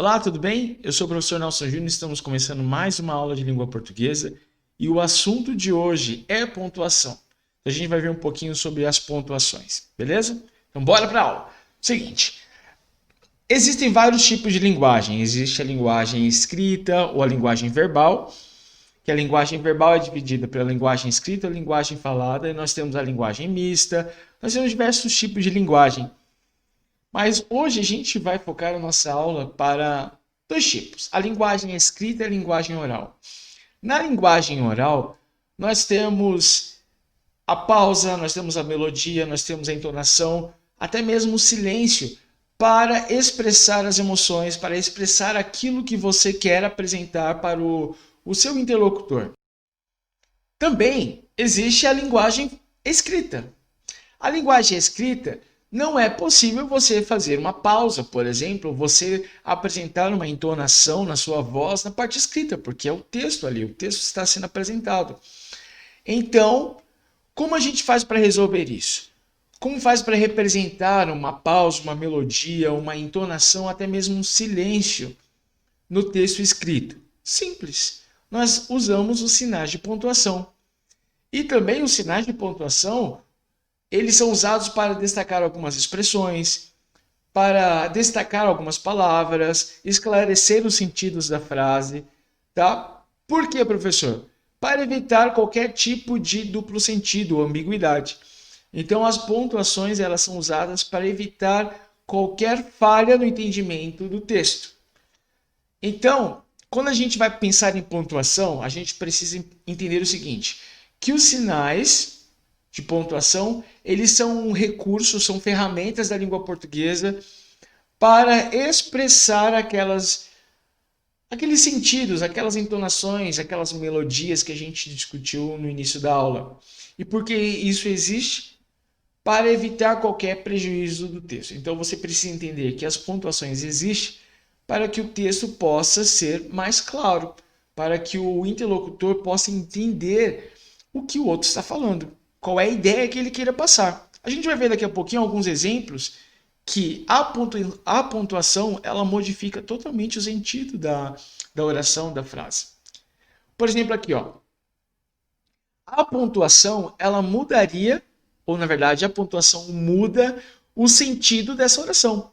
Olá, tudo bem? Eu sou o professor Nelson Júnior, estamos começando mais uma aula de língua portuguesa e o assunto de hoje é pontuação. A gente vai ver um pouquinho sobre as pontuações, beleza? Então bora para a aula. Seguinte, existem vários tipos de linguagem. Existe a linguagem escrita ou a linguagem verbal, que a linguagem verbal é dividida pela linguagem escrita e a linguagem falada, e nós temos a linguagem mista, nós temos diversos tipos de linguagem. Mas hoje a gente vai focar a nossa aula para dois tipos: a linguagem escrita e a linguagem oral. Na linguagem oral, nós temos a pausa, nós temos a melodia, nós temos a entonação, até mesmo o silêncio para expressar as emoções, para expressar aquilo que você quer apresentar para o seu interlocutor. Também existe a linguagem escrita. A linguagem escrita não é possível você fazer uma pausa, por exemplo, você apresentar uma entonação na sua voz na parte escrita, porque é o texto ali, o texto está sendo apresentado. Então, como a gente faz para resolver isso? Como faz para representar uma pausa, uma melodia, uma entonação, até mesmo um silêncio no texto escrito? Simples. Nós usamos os sinais de pontuação. E também os sinais de pontuação, eles são usados para destacar algumas expressões, para destacar algumas palavras, esclarecer os sentidos da frase, tá? Por quê, professor? Para evitar qualquer tipo de duplo sentido ou ambiguidade. Então, as pontuações elas são usadas para evitar qualquer falha no entendimento do texto. Então, quando a gente vai pensar em pontuação, a gente precisa entender o seguinte, que os sinais de pontuação, eles são um recurso, são ferramentas da língua portuguesa para expressar aqueles sentidos, aquelas entonações, aquelas melodias que a gente discutiu no início da aula. E por que isso existe? Para evitar qualquer prejuízo do texto. Então você precisa entender que as pontuações existem para que o texto possa ser mais claro, para que o interlocutor possa entender o que o outro está falando, qual é a ideia que ele queira passar. A gente vai ver daqui a pouquinho alguns exemplos que a pontuação ela modifica totalmente o sentido da oração, da frase. Por exemplo, aqui, ó, a pontuação ela mudaria, ou na verdade a pontuação muda o sentido dessa oração.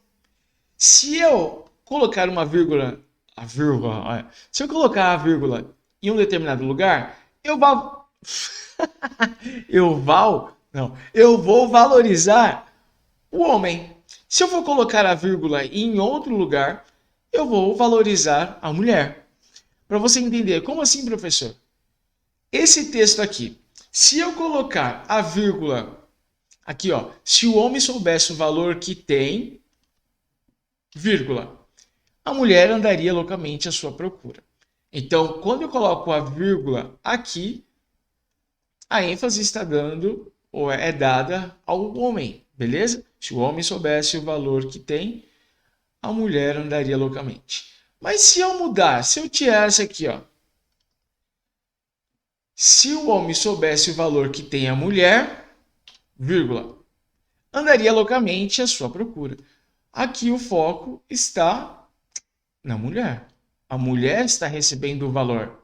Se eu colocar uma vírgula, se eu colocar a vírgula em um determinado lugar, eu vou valorizar o homem. Se eu for colocar a vírgula em outro lugar, eu vou valorizar a mulher. Para você entender, como assim, professor? Esse texto aqui, se eu colocar a vírgula aqui, ó, se o homem soubesse o valor que tem, vírgula, a mulher andaria loucamente à sua procura. Então, quando eu coloco a vírgula aqui, a ênfase está dando ou é dada ao homem, beleza? Se o homem soubesse o valor que tem, a mulher andaria loucamente. Mas se eu mudar, se eu tirar essa aqui, ó, se o homem soubesse o valor que tem a mulher, vírgula, andaria loucamente à sua procura. Aqui o foco está na mulher. A mulher está recebendo o valor.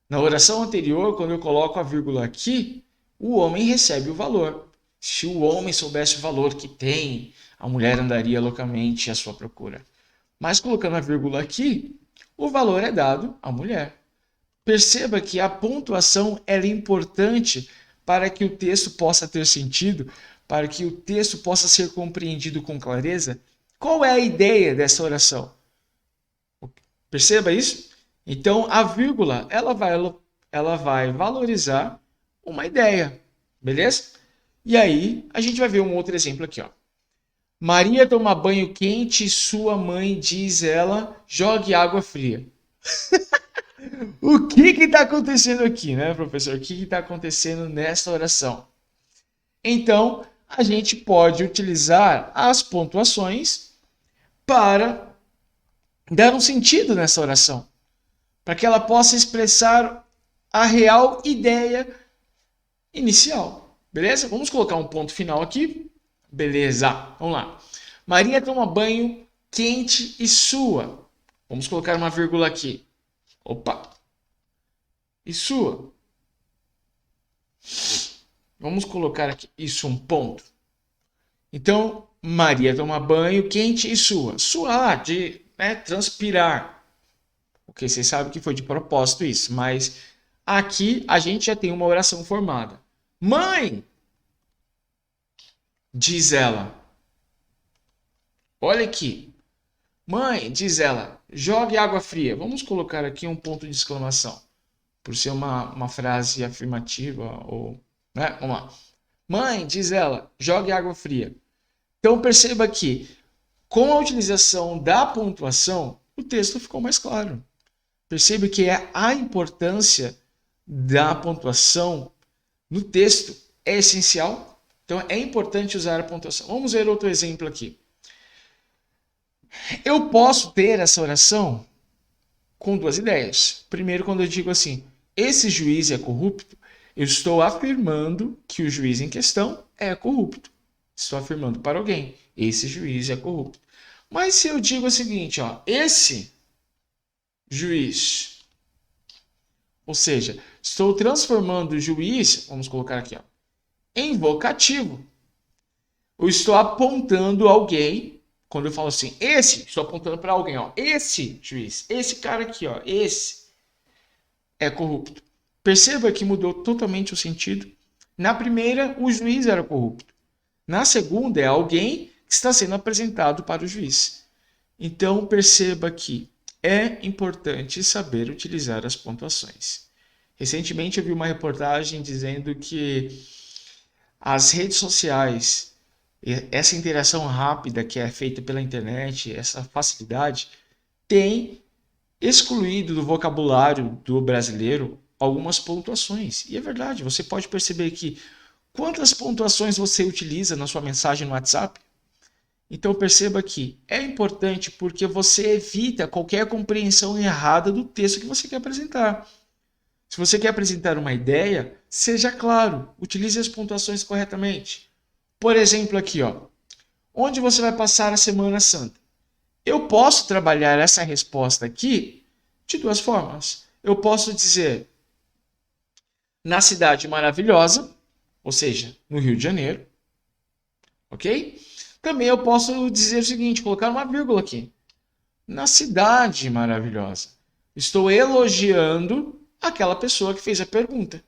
Na oração anterior, quando eu coloco a vírgula aqui, o homem recebe o valor. Se o homem soubesse o valor que tem, a mulher andaria loucamente à sua procura. Mas colocando a vírgula aqui, o valor é dado à mulher. Perceba que a pontuação é importante para que o texto possa ter sentido, para que o texto possa ser compreendido com clareza. Qual é a ideia dessa oração? Perceba isso? Então, a vírgula, ela vai valorizar uma ideia, beleza? E aí, a gente vai ver um outro exemplo aqui, ó. Maria toma banho quente e sua mãe diz ela, jogue água fria. O que está acontecendo aqui, né, professor? O que está acontecendo nessa oração? Então, a gente pode utilizar as pontuações para dar um sentido nessa oração, para que ela possa expressar a real ideia inicial. Beleza? Vamos colocar um ponto final aqui. Beleza, vamos lá. Maria toma banho quente e sua. Vamos colocar uma vírgula aqui. Opa! E sua? Vamos colocar aqui, isso, um ponto. Então, Maria toma banho quente e sua. Suar, de transpirar. Porque vocês sabem que foi de propósito isso. Mas aqui a gente já tem uma oração formada. Mãe, diz ela. Olha aqui. Mãe, diz ela, jogue água fria. Vamos colocar aqui um ponto de exclamação. Por ser uma frase afirmativa. Ou, né? Vamos lá. Mãe, diz ela, jogue água fria. Então perceba que, com a utilização da pontuação, o texto ficou mais claro. Percebe que a importância da pontuação no texto é essencial. Então é importante usar a pontuação. Vamos ver outro exemplo aqui. Eu posso ter essa oração com duas ideias. Primeiro, quando eu digo assim, esse juiz é corrupto, eu estou afirmando que o juiz em questão é corrupto. Estou afirmando para alguém, esse juiz é corrupto. Mas se eu digo o seguinte, ó, esse juiz, ou seja, estou transformando o juiz, vamos colocar aqui, ó, em vocativo. Eu estou apontando alguém, quando eu falo assim, esse, estou apontando para alguém, ó, esse juiz, esse cara aqui, ó, esse é corrupto. Perceba que mudou totalmente o sentido. Na primeira, o juiz era corrupto. Na segunda, é alguém que está sendo apresentado para o juiz. Então, perceba que é importante saber utilizar as pontuações. Recentemente, eu vi uma reportagem dizendo que as redes sociais, essa interação rápida que é feita pela internet, essa facilidade, tem excluído do vocabulário do brasileiro algumas pontuações. E é verdade, você pode perceber que quantas pontuações você utiliza na sua mensagem no WhatsApp? Então perceba que é importante porque você evita qualquer compreensão errada do texto que você quer apresentar. Se você quer apresentar uma ideia, seja claro, utilize as pontuações corretamente. Por exemplo, aqui, ó, onde você vai passar a Semana Santa? Eu posso trabalhar essa resposta aqui de duas formas. Eu posso dizer na cidade maravilhosa, ou seja, no Rio de Janeiro, ok? Também eu posso dizer o seguinte, colocar uma vírgula aqui. Na cidade maravilhosa. Estou elogiando aquela pessoa que fez a pergunta.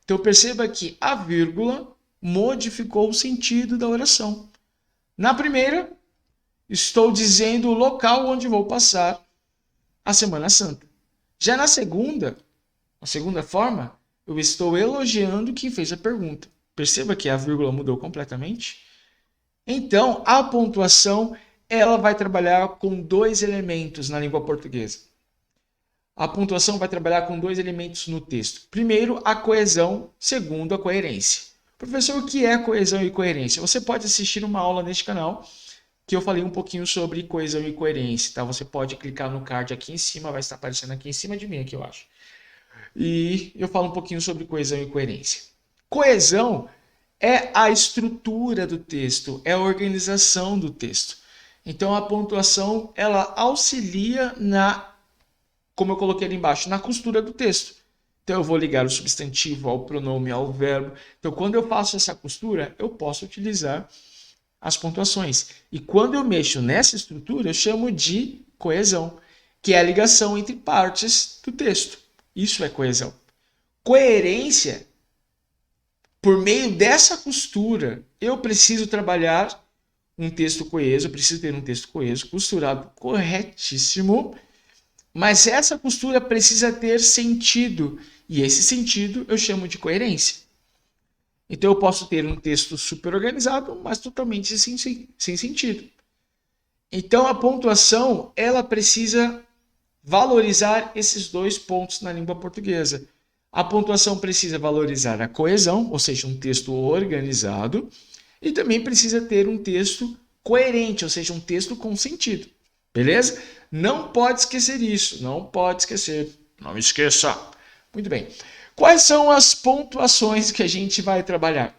Então perceba que a vírgula modificou o sentido da oração. Na primeira, estou dizendo o local onde vou passar a Semana Santa. Já na segunda, a segunda forma, eu estou elogiando quem fez a pergunta. Perceba que a vírgula mudou completamente. Então, a pontuação ela vai trabalhar com dois elementos na língua portuguesa. A pontuação vai trabalhar com dois elementos no texto. Primeiro, a coesão. Segundo, a coerência. Professor, o que é coesão e coerência? Você pode assistir uma aula neste canal que eu falei um pouquinho sobre coesão e coerência. Tá? Você pode clicar no card aqui em cima, vai estar aparecendo aqui em cima de mim, aqui eu acho. E eu falo um pouquinho sobre coesão e coerência. Coesão é a estrutura do texto, é a organização do texto. Então a pontuação ela auxilia na, como eu coloquei ali embaixo, na costura do texto. Então eu vou ligar o substantivo ao pronome, ao verbo. Então quando eu faço essa costura, eu posso utilizar as pontuações. E quando eu mexo nessa estrutura, eu chamo de coesão, que é a ligação entre partes do texto. Isso é coesão. Coerência, por meio dessa costura, eu preciso trabalhar um texto coeso, eu preciso ter um texto coeso, costurado corretíssimo, mas essa costura precisa ter sentido, e esse sentido eu chamo de coerência. Então eu posso ter um texto super organizado, mas totalmente sem sentido. Então a pontuação, ela precisa valorizar esses dois pontos na língua portuguesa. A pontuação precisa valorizar a coesão, ou seja, um texto organizado, e também precisa ter um texto coerente, ou seja, um texto com sentido. Beleza? Não pode esquecer isso, não pode esquecer. Não esqueça. Muito bem. Quais são as pontuações que a gente vai trabalhar?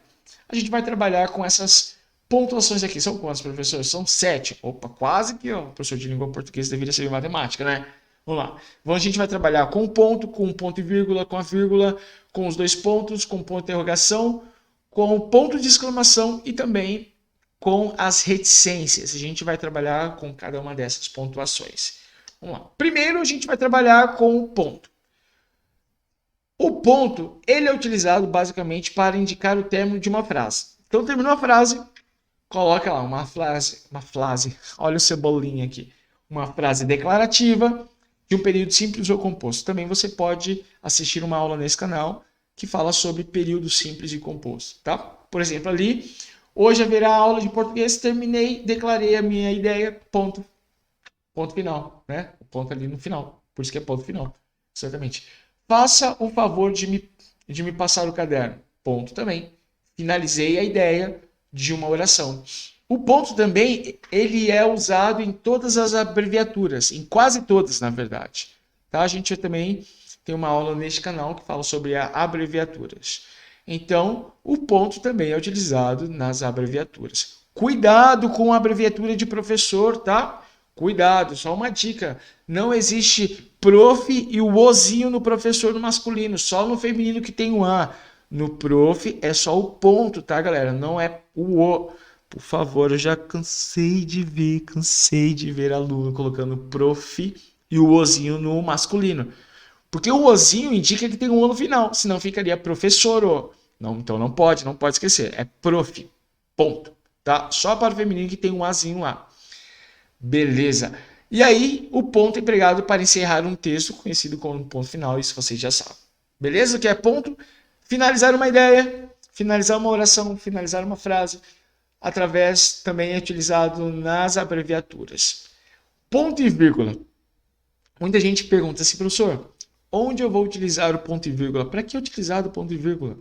A gente vai trabalhar com essas Pontuações aqui são quantas, professor? São 7. Opa, quase que o professor de língua portuguesa deveria saber matemática, né? Vamos lá. Então a gente vai trabalhar com um ponto e vírgula, com a vírgula, com os dois pontos, com ponto de interrogação, com o ponto de exclamação e também com as reticências. A gente vai trabalhar com cada uma dessas pontuações. Vamos lá. Primeiro a gente vai trabalhar com o ponto. O ponto, ele é utilizado basicamente para indicar o término de uma frase. Então terminou a frase, coloca lá uma frase, olha o cebolinha aqui, uma frase declarativa de um período simples ou composto. Também você pode assistir uma aula nesse canal que fala sobre período simples e composto, tá? Por exemplo, ali, hoje haverá aula de português, terminei, declarei a minha ideia, ponto final, né? O ponto ali no final, por isso que é ponto final, certamente. Faça o favor de me passar o caderno, ponto também. Finalizei a ideia de uma oração. O ponto também, ele é usado em todas as abreviaturas, em quase todas, na verdade. Tá? A gente também tem uma aula neste canal que fala sobre abreviaturas. Então, o ponto também é utilizado nas abreviaturas. Cuidado com a abreviatura de professor, tá? Cuidado, só uma dica. Não existe prof e o ozinho no professor no masculino, só no feminino que tem o A. No prof é só o ponto, tá, galera? Não é o O. Por favor, eu já cansei de ver aluno colocando prof e o ozinho no masculino. Porque o ozinho indica que tem um O no final, senão ficaria professor O. Não, então não pode esquecer. É prof, ponto, tá? Só para o feminino que tem um Azinho lá. Beleza. E aí, o ponto é empregado para encerrar um texto conhecido como ponto final, isso vocês já sabem. Beleza? O que é ponto? Finalizar uma ideia, finalizar uma oração, finalizar uma frase, através também é utilizado nas abreviaturas. Ponto e vírgula. Muita gente pergunta assim, professor, onde eu vou utilizar o ponto e vírgula? Para que utilizar o ponto e vírgula?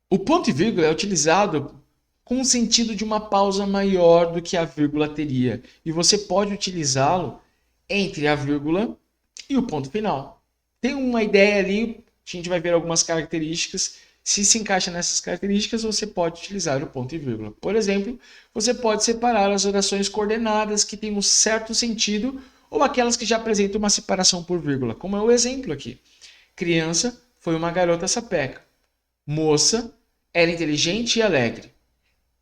O ponto e vírgula é utilizado com o sentido de uma pausa maior do que a vírgula teria. E você pode utilizá-lo entre a vírgula e o ponto final. Tem uma ideia ali, a gente vai ver algumas características. Se encaixa nessas características, você pode utilizar o ponto e vírgula. Por exemplo, você pode separar as orações coordenadas que têm um certo sentido ou aquelas que já apresentam uma separação por vírgula, como é o exemplo aqui. Criança foi uma garota sapeca. Moça era inteligente e alegre.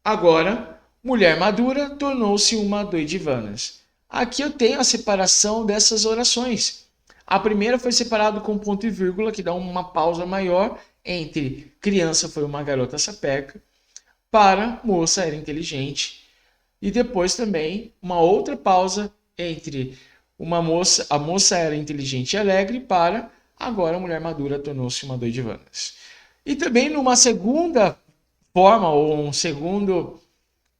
Agora, mulher madura tornou-se uma doidivanas. Aqui eu tenho a separação dessas orações. A primeira foi separada com ponto e vírgula, que dá uma pausa maior entre criança foi uma garota sapeca, para moça era inteligente. E depois também uma outra pausa entre a moça era inteligente e alegre, para agora a mulher madura tornou-se uma doidivanas. E também numa segunda forma, ou um segundo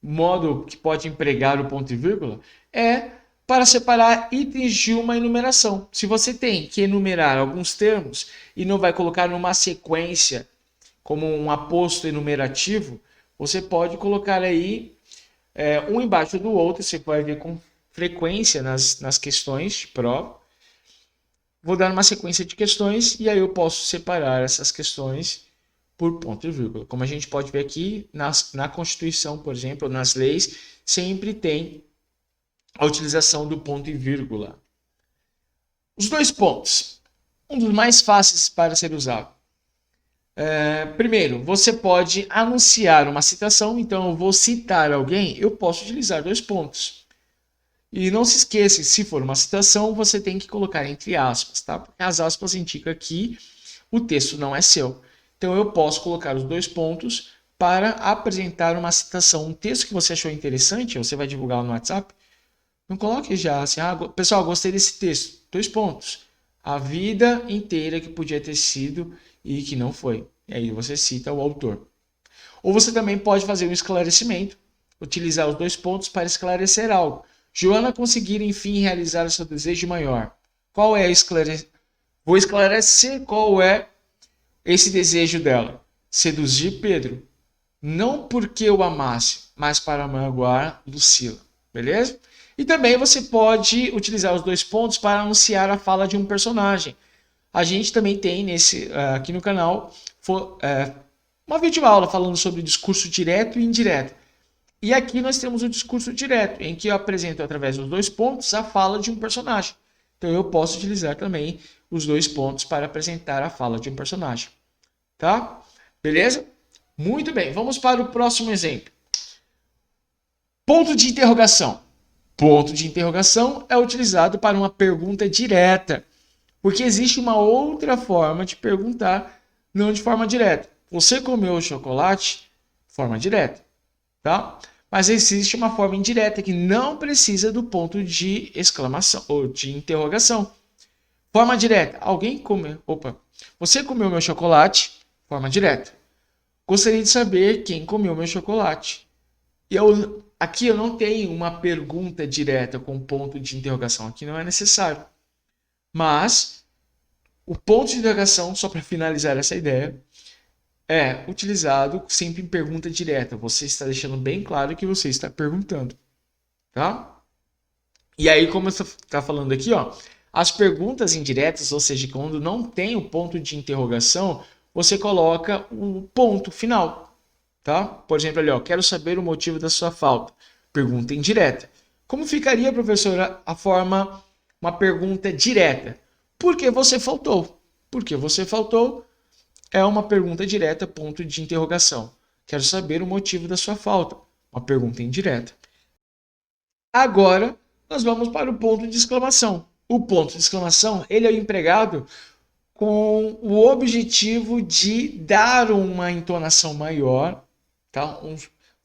modo que pode empregar o ponto e vírgula, é para separar itens de uma enumeração. Se você tem que enumerar alguns termos e não vai colocar numa sequência como um aposto enumerativo, você pode colocar aí um embaixo do outro, você vai ver com frequência nas questões de prova. Vou dar uma sequência de questões e aí eu posso separar essas questões por ponto e vírgula. Como a gente pode ver aqui, na Constituição, por exemplo, nas leis, sempre tem a utilização do ponto e vírgula. Os dois pontos. Um dos mais fáceis para ser usado. Primeiro, você pode anunciar uma citação, então eu vou citar alguém, eu posso utilizar dois pontos. E não se esqueça, se for uma citação, você tem que colocar entre aspas, tá? Porque as aspas indicam que o texto não é seu. Então eu posso colocar os dois pontos para apresentar uma citação, um texto que você achou interessante, você vai divulgar no WhatsApp. Não coloque já assim, pessoal, gostei desse texto. Dois pontos. A vida inteira que podia ter sido e que não foi. E aí você cita o autor. Ou você também pode fazer um esclarecimento, utilizar os dois pontos para esclarecer algo. Joana conseguir, enfim, realizar seu desejo maior. Qual é Vou esclarecer qual é esse desejo dela. Seduzir Pedro. Não porque o amasse, mas para magoar Lucila. Beleza? E também você pode utilizar os dois pontos para anunciar a fala de um personagem. A gente também tem aqui no canal uma videoaula falando sobre discurso direto e indireto. E aqui nós temos o discurso direto, em que eu apresento através dos 2 pontos a fala de um personagem. Então eu posso utilizar também os 2 pontos para apresentar a fala de um personagem. Tá? Beleza? Muito bem, vamos para o próximo exemplo. Ponto de interrogação. Ponto de interrogação é utilizado para uma pergunta direta, porque existe uma outra forma de perguntar, não de forma direta. Você comeu chocolate? Forma direta, tá? Mas existe uma forma indireta que não precisa do ponto de exclamação ou de interrogação. Forma direta. Alguém comeu? Opa. Você comeu meu chocolate? Forma direta. Gostaria de saber quem comeu meu chocolate. Aqui eu não tenho uma pergunta direta com ponto de interrogação. Aqui não é necessário. Mas o ponto de interrogação, só para finalizar essa ideia, é utilizado sempre em pergunta direta. Você está deixando bem claro que você está perguntando. Tá? E aí, como eu está falando aqui, ó, as perguntas indiretas, ou seja, quando não tem o ponto de interrogação, você coloca o ponto final. Tá? Por exemplo, ali, ó, quero saber o motivo da sua falta. Pergunta indireta. Como ficaria, professora, a forma, uma pergunta direta? Por que você faltou? Por que você faltou? É uma pergunta direta, ponto de interrogação. Quero saber o motivo da sua falta. Uma pergunta indireta. Agora, nós vamos para o ponto de exclamação. O ponto de exclamação, ele é empregado com o objetivo de dar uma entonação maior, tá?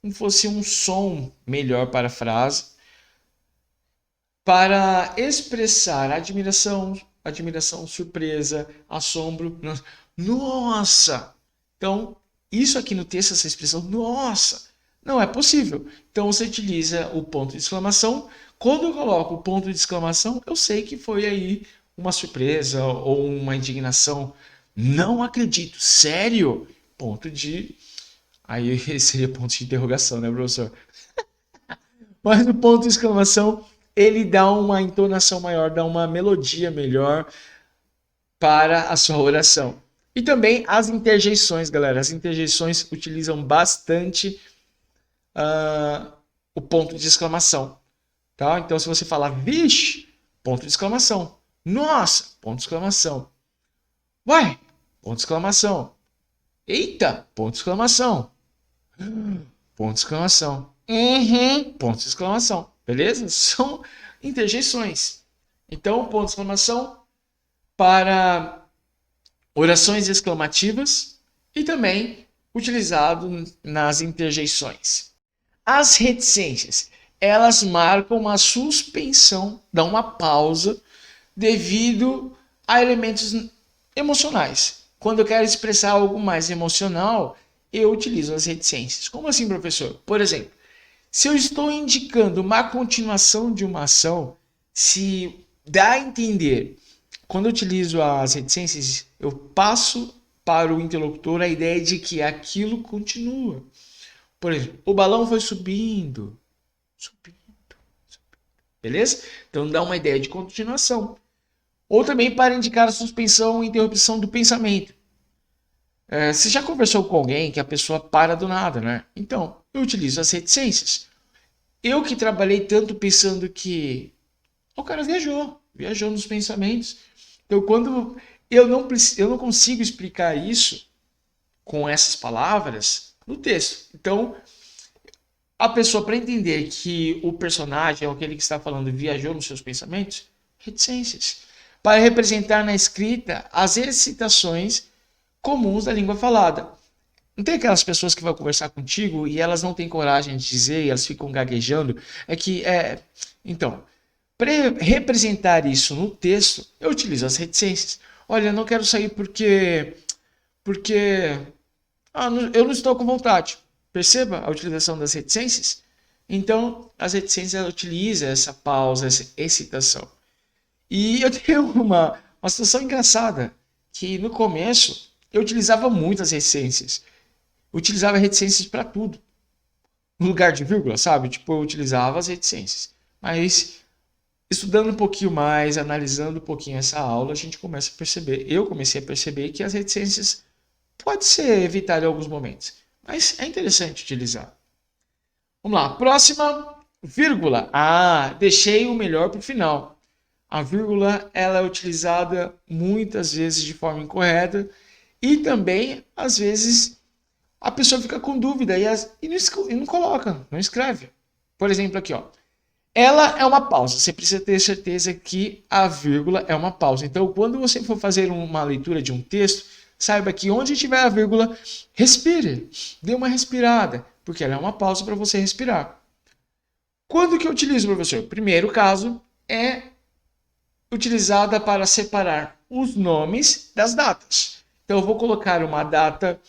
Como fosse um som melhor para a frase, para expressar admiração, surpresa, assombro. Nossa! Então, isso aqui no texto, essa expressão, nossa, não é possível. Então, você utiliza o ponto de exclamação. Quando eu coloco o ponto de exclamação, eu sei que foi aí uma surpresa ou uma indignação. Não acredito, sério? Ponto de... Aí seria ponto de interrogação, né, professor? Mas o ponto de exclamação, ele dá uma entonação maior, dá uma melodia melhor para a sua oração. E também as interjeições, galera. As interjeições utilizam bastante o ponto de exclamação. Tá? Então, se você falar, vixe, ponto de exclamação. Nossa, ponto de exclamação. Uai, ponto de exclamação. Eita, ponto de exclamação. Ponto de exclamação. Ponto de exclamação. Beleza? São interjeições. Então, ponto de exclamação para orações exclamativas e também utilizado nas interjeições. As reticências, elas marcam uma suspensão, dão uma pausa devido a elementos emocionais. Quando eu quero expressar algo mais emocional, eu utilizo as reticências. Como assim, professor? Por exemplo, se eu estou indicando uma continuação de uma ação, se dá a entender, quando eu utilizo as reticências, eu passo para o interlocutor a ideia de que aquilo continua. Por exemplo, o balão foi subindo. Beleza? Então dá uma ideia de continuação. Ou também para indicar a suspensão ou interrupção do pensamento. Você já conversou com alguém que a pessoa para do nada, né? Então, eu utilizo as reticências. Eu que trabalhei tanto pensando que o cara viajou nos pensamentos. Então, quando eu não consigo explicar isso com essas palavras no texto. Então, a pessoa, para entender que o personagem é aquele que está falando viajou nos seus pensamentos, reticências. Para representar na escrita as excitações comuns da língua falada. Não tem aquelas pessoas que vão conversar contigo e elas não têm coragem de dizer, e elas ficam gaguejando? Então, para representar isso no texto, eu utilizo as reticências. Olha, eu não quero sair porque eu não estou com vontade. Perceba a utilização das reticências? Então, as reticências utilizam essa pausa, essa excitação. E eu tenho uma situação engraçada, que no começo eu utilizava muito as reticências. Eu utilizava reticências para tudo. No lugar de vírgula, sabe? Tipo, eu utilizava as reticências. Mas estudando um pouquinho mais, analisando um pouquinho essa aula, a gente começa a perceber. Eu comecei a perceber que as reticências pode ser evitado em alguns momentos, mas é interessante utilizar. Vamos lá, próxima, vírgula. Ah, deixei o melhor para o final. A vírgula ela é utilizada muitas vezes de forma incorreta e também, às vezes, a pessoa fica com dúvida e não coloca, não escreve. Por exemplo, aqui, ó. Ela é uma pausa. Você precisa ter certeza que a vírgula é uma pausa. Então, quando você for fazer uma leitura de um texto, saiba que onde tiver a vírgula, respire. Dê uma respirada, porque ela é uma pausa para você respirar. Quando que eu utilizo, professor? Primeiro caso é utilizada para separar os nomes das datas. Então, eu vou colocar uma data.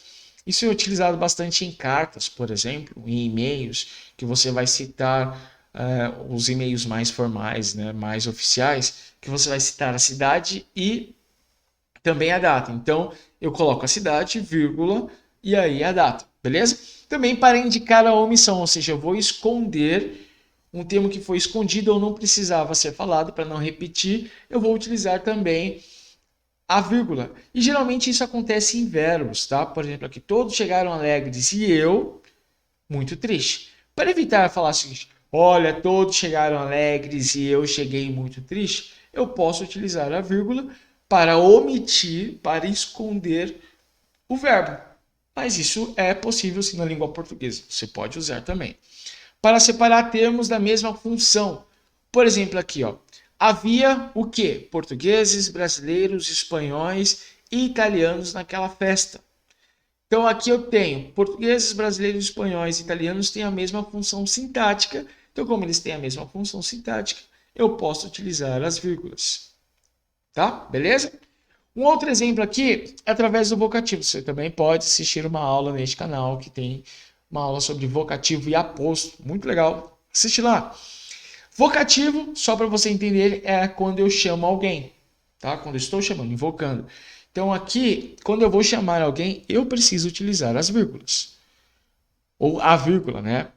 Isso é utilizado bastante em cartas, por exemplo, em e-mails, que você vai citar os e-mails mais formais, né, mais oficiais, que você vai citar a cidade e também a data. Então, eu coloco a cidade, vírgula, e aí a data, beleza? Também para indicar a omissão, ou seja, eu vou esconder um termo que foi escondido ou não precisava ser falado, para não repetir, eu vou utilizar também a vírgula. E geralmente isso acontece em verbos, tá? Por exemplo, aqui, todos chegaram alegres e eu muito triste. Para evitar falar o seguinte, olha, todos chegaram alegres e eu cheguei muito triste, eu posso utilizar a vírgula para omitir, para esconder o verbo. Mas isso é possível sim na língua portuguesa. Você pode usar também. Para separar termos da mesma função. Por exemplo, aqui, ó. Havia o quê? Portugueses, brasileiros, espanhóis e italianos naquela festa. Então aqui eu tenho portugueses, brasileiros, espanhóis e italianos têm a mesma função sintática. Então, como eles têm a mesma função sintática, eu posso utilizar as vírgulas. Tá? Beleza? Um outro exemplo aqui é através do vocativo. Você também pode assistir uma aula neste canal que tem uma aula sobre vocativo e aposto. Muito legal. Assiste lá. Vocativo, só para você entender, é quando eu chamo alguém, tá? Quando eu estou chamando, invocando. Então aqui, quando eu vou chamar alguém, eu preciso utilizar as vírgulas. Ou a vírgula, né?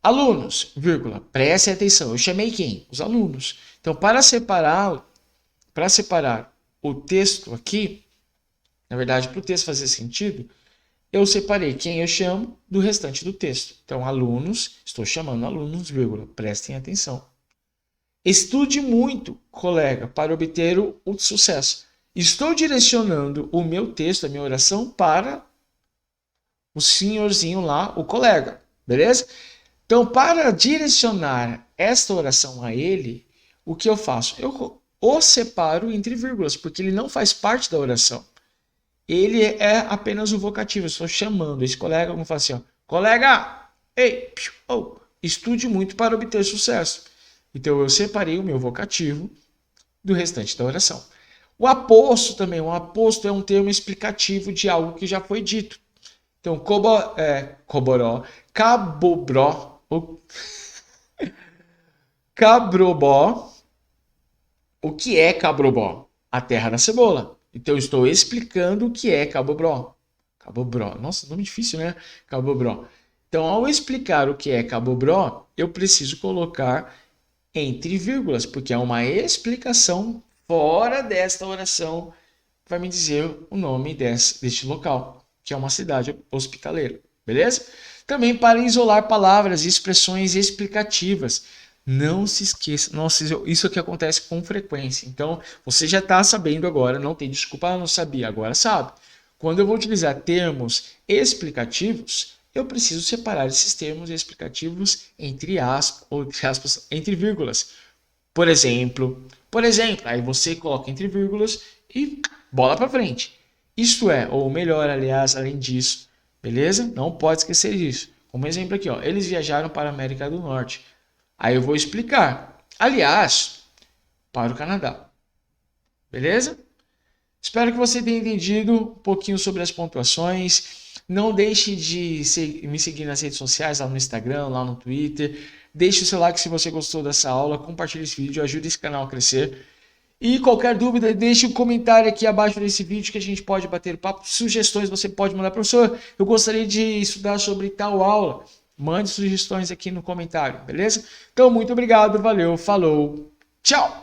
Alunos, vírgula, preste atenção. Eu chamei quem? Os alunos. Então, para separar o texto aqui, na verdade, para o texto fazer sentido, eu separei quem eu chamo do restante do texto. Então, alunos, estou chamando alunos, vírgula, prestem atenção. Estude muito, colega, para obter o sucesso. Estou direcionando o meu texto, a minha oração, para o senhorzinho lá, o colega, beleza? Então, para direcionar esta oração a ele, o que eu faço? Eu o separo entre vírgulas, porque ele não faz parte da oração. Ele é apenas o vocativo, eu estou chamando esse colega, como falo assim, ó, colega, ei, oh, estude muito para obter sucesso. Então eu separei o meu vocativo do restante da oração. O aposto também, o aposto é um termo explicativo de algo que já foi dito. Então, coboró, cabobró, cabrobó, o que é cabrobó? A terra da cebola. Então, eu estou explicando o que é Cabobró. Cabobró. Nossa, nome difícil, né? Cabobró. Então, ao explicar o que é Cabobró, eu preciso colocar entre vírgulas, porque é uma explicação fora desta oração que vai me dizer o nome deste local, que é uma cidade hospitaleira. Beleza? Também para isolar palavras e expressões explicativas. Não se esqueça, nossa, isso aqui acontece com frequência. Então, você já está sabendo agora, não tem desculpa, não sabia, agora sabe. Quando eu vou utilizar termos explicativos, eu preciso separar esses termos explicativos entre aspas, entre vírgulas. Por exemplo, aí você coloca entre vírgulas e bola para frente. Isto é, ou melhor, aliás, além disso, beleza? Não pode esquecer disso. Como exemplo aqui, ó, eles viajaram para a América do Norte. Aí eu vou explicar. Aliás, para o Canadá. Beleza? Espero que você tenha entendido um pouquinho sobre as pontuações. Não deixe de me seguir nas redes sociais, lá no Instagram, lá no Twitter. Deixe o seu like se você gostou dessa aula. Compartilhe esse vídeo, ajude esse canal a crescer. E qualquer dúvida, deixe um comentário aqui abaixo desse vídeo que a gente pode bater papo. Sugestões você pode mandar. Professor, eu gostaria de estudar sobre tal aula. Mande sugestões aqui no comentário, beleza? Então, muito obrigado, valeu, falou, tchau!